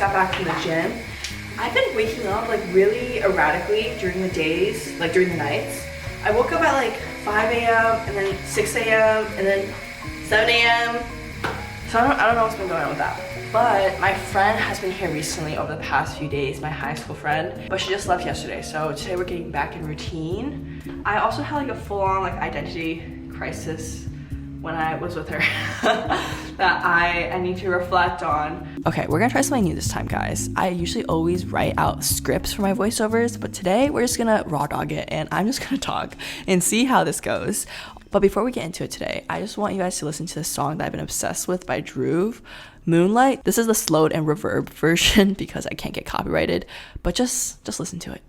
got back from the gym. I've been waking up like really erratically during the days, like during the nights. I woke up at like 5 a.m. and then 6 a.m. and then 7 a.m. So I don't know what's been going on with that. But my friend has been here recently over the past few days, my high school friend, but she just left yesterday. So today we're getting back in routine. I also had like a full-on like identity crisis when I was with her that I need to reflect on. Okay, we're gonna try something new this time, guys. I usually always write out scripts for my voiceovers, but today we're just gonna raw dog it and I'm just gonna talk and see how this goes. But before we get into it today, I just want you guys to listen to the song that I've been obsessed with by Dhruv, Moonlight. This is the slowed and reverb version because I can't get copyrighted, but just listen to it.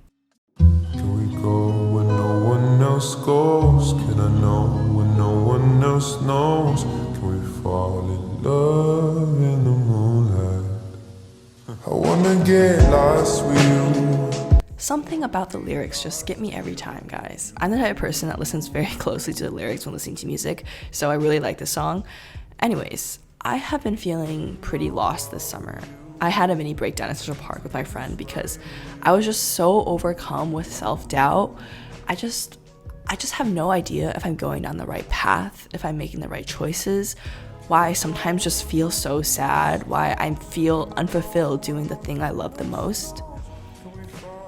Can we go where no one else goes? Can I know when no one else knows? Can we fall in love in the moonlight? I wanna get lost with you. Something about the lyrics just get me every time, guys. I'm the type of person that listens very closely to the lyrics when listening to music, so I really like this song. Anyways, I have been feeling pretty lost this summer. I had a mini breakdown in Central Park with my friend because I was just so overcome with self-doubt. I just have no idea if I'm going down the right path, if I'm making the right choices, why I sometimes just feel so sad, why I feel unfulfilled doing the thing I love the most.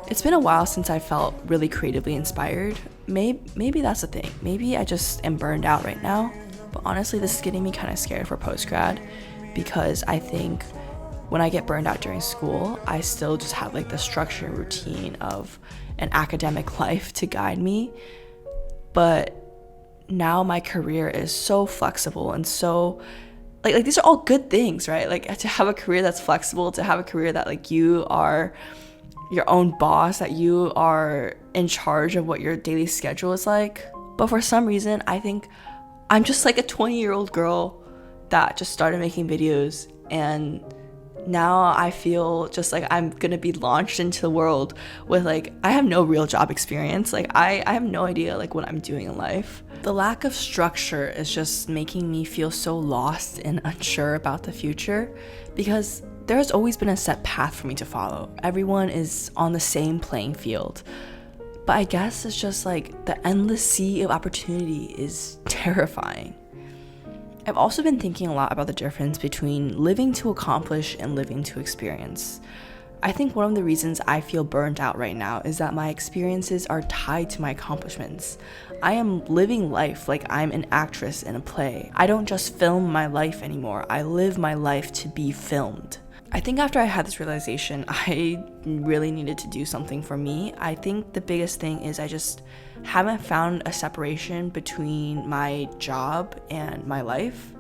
It's been a while since I felt really creatively inspired. Maybe that's the thing. Maybe I just am burned out right now. But honestly, this is getting me kind of scared for post-grad because I think when I get burned out during school, I still just have like the structure and routine of an academic life to guide me. But now my career is so flexible and so like these are all good things, right? Like to have a career that's flexible, to have a career that like you are your own boss, that you are in charge of what your daily schedule is like. But for some reason, I think I'm just like a 20-year-old girl that just started making videos, and now I feel just like I'm gonna be launched into the world with like, I have no real job experience. Like I have no idea like what I'm doing in life. The lack of structure is just making me feel so lost and unsure about the future because there has always been a set path for me to follow. Everyone is on the same playing field. But I guess it's just like the endless sea of opportunity is terrifying. I've also been thinking a lot about the difference between living to accomplish and living to experience. I think one of the reasons I feel burnt out right now is that my experiences are tied to my accomplishments. I am living life like I'm an actress in a play. I don't just film my life anymore. I live my life to be filmed. I think after I had this realization, I really needed to do something for me. I think the biggest thing is I just haven't found a separation between my job and my life.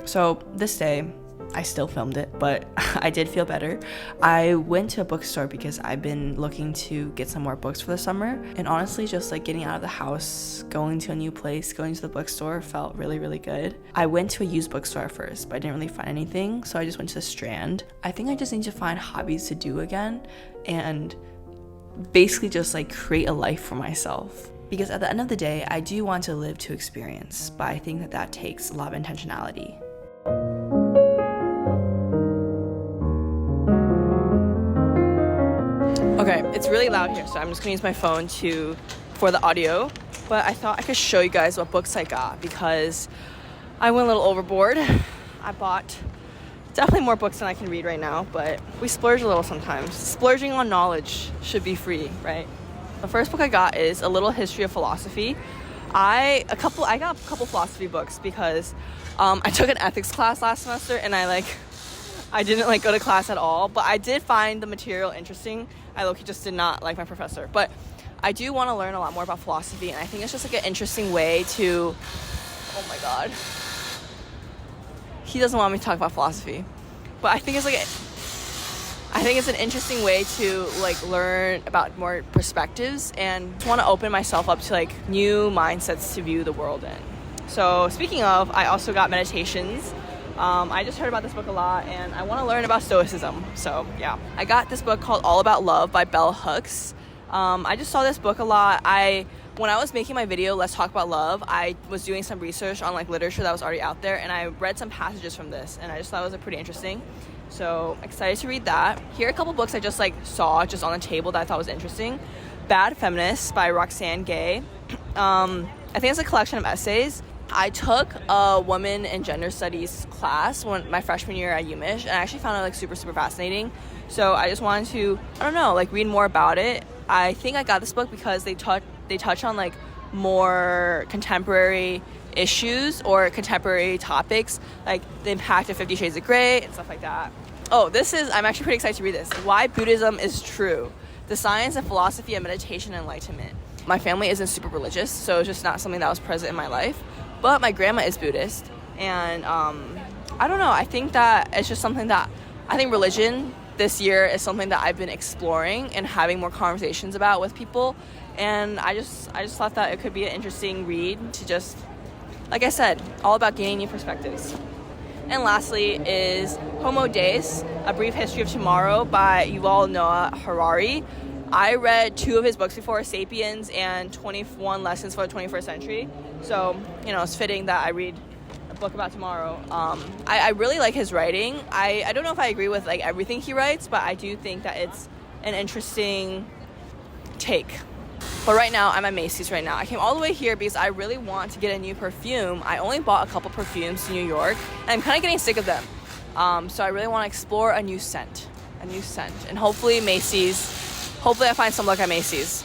So this day, I still filmed it, but I did feel better. I went to a bookstore because I've been looking to get some more books for the summer. And honestly, just like getting out of the house, going to a new place, going to the bookstore felt really, really good. I went to a used bookstore at first, but I didn't really find anything. So I just went to the Strand. I think I just need to find hobbies to do again and basically just like create a life for myself. Because at the end of the day, I do want to live to experience, but I think that takes a lot of intentionality. Okay, it's really loud here, so I'm just gonna use my phone for the audio, but I thought I could show you guys what books I got because I went a little overboard. I bought definitely more books than I can read right now, but we splurge a little sometimes. Splurging on knowledge should be free, right? The first book I got is A Little History of Philosophy. I got a couple philosophy books because I took an ethics class last semester and I didn't go to class at all, but I did find the material interesting. I low-key just did not like my professor, but I do want to learn a lot more about philosophy, and I think it's just like an interesting way to, oh my god, he doesn't want me to talk about philosophy, but I think it's an interesting way to like learn about more perspectives and just want to open myself up to like new mindsets to view the world in. So speaking of, I also got Meditations. I just heard about this book a lot and I want to learn about Stoicism. So yeah, I got this book called All About Love by Bell Hooks. I just saw this book a lot. When I was making my video, Let's Talk About Love, I was doing some research on like literature that was already out there and I read some passages from this and I just thought it was pretty interesting. So excited to read that. Here are a couple books I just like saw just on the table that I thought was interesting. Bad Feminists by Roxane Gay. I think it's a collection of essays. I took a women and gender studies class my freshman year at UMich, and I actually found it like super fascinating. So I just wanted to, I don't know, like read more about it. I think I got this book because they touch on like more contemporary issues or contemporary topics, like the impact of 50 Shades of Grey and stuff like that. Oh, I'm actually pretty excited to read this. Why Buddhism is True: The Science and Philosophy of Meditation and Enlightenment. My family isn't super religious, so it's just not something that was present in my life. But my grandma is Buddhist, and I don't know. I think that it's just something that I think religion this year is something that I've been exploring and having more conversations about with people. And I just thought that it could be an interesting read to just, like I said, all about gaining new perspectives. And lastly is Homo Deus: A Brief History of Tomorrow by Yuval Noah Harari. I read 2 of his books before, Sapiens and 21 Lessons for the 21st Century. So, it's fitting that I read a book about tomorrow. I really like his writing. I don't know if I agree with like everything he writes, but I do think that it's an interesting take. But right now, I'm at Macy's right now. I came all the way here because I really want to get a new perfume. I only bought a couple perfumes in New York, and I'm kind of getting sick of them. So I really want to explore a new scent. And hopefully I find some luck at Macy's.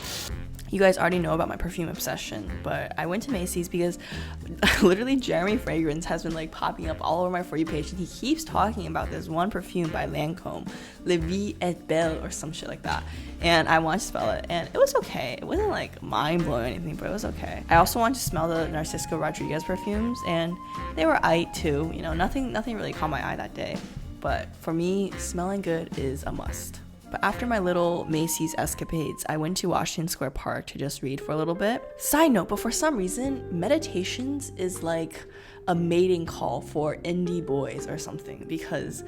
You guys already know about my perfume obsession, but I went to Macy's because literally Jeremy Fragrance has been like popping up all over my For You page, and he keeps talking about this one perfume by Lancome, La Vie est Belle or some shit like that. And I wanted to smell it, and it was okay. It wasn't like mind-blowing or anything, but it was okay. I also wanted to smell the Narciso Rodriguez perfumes, and they were aight too. Nothing really caught my eye that day. But for me, smelling good is a must. But after my little Macy's escapades, I went to Washington Square Park to just read for a little bit. Side note, but for some reason, meditations is like a mating call for indie boys or something, because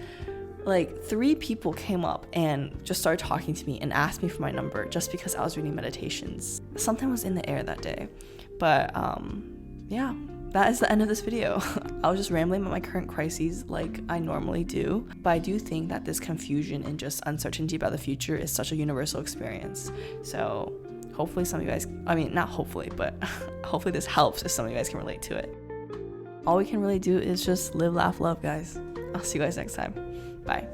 like 3 people came up and just started talking to me and asked me for my number just because I was reading meditations. Something was in the air that day. But yeah, that is the end of this video. I was just rambling about my current crises like I normally do, but I do think that this confusion and just uncertainty about the future is such a universal experience. So hopefully some of you guys, not hopefully, but hopefully this helps if some of you guys can relate to it. All we can really do is just live, laugh, love, guys. I'll see you guys next time. Bye.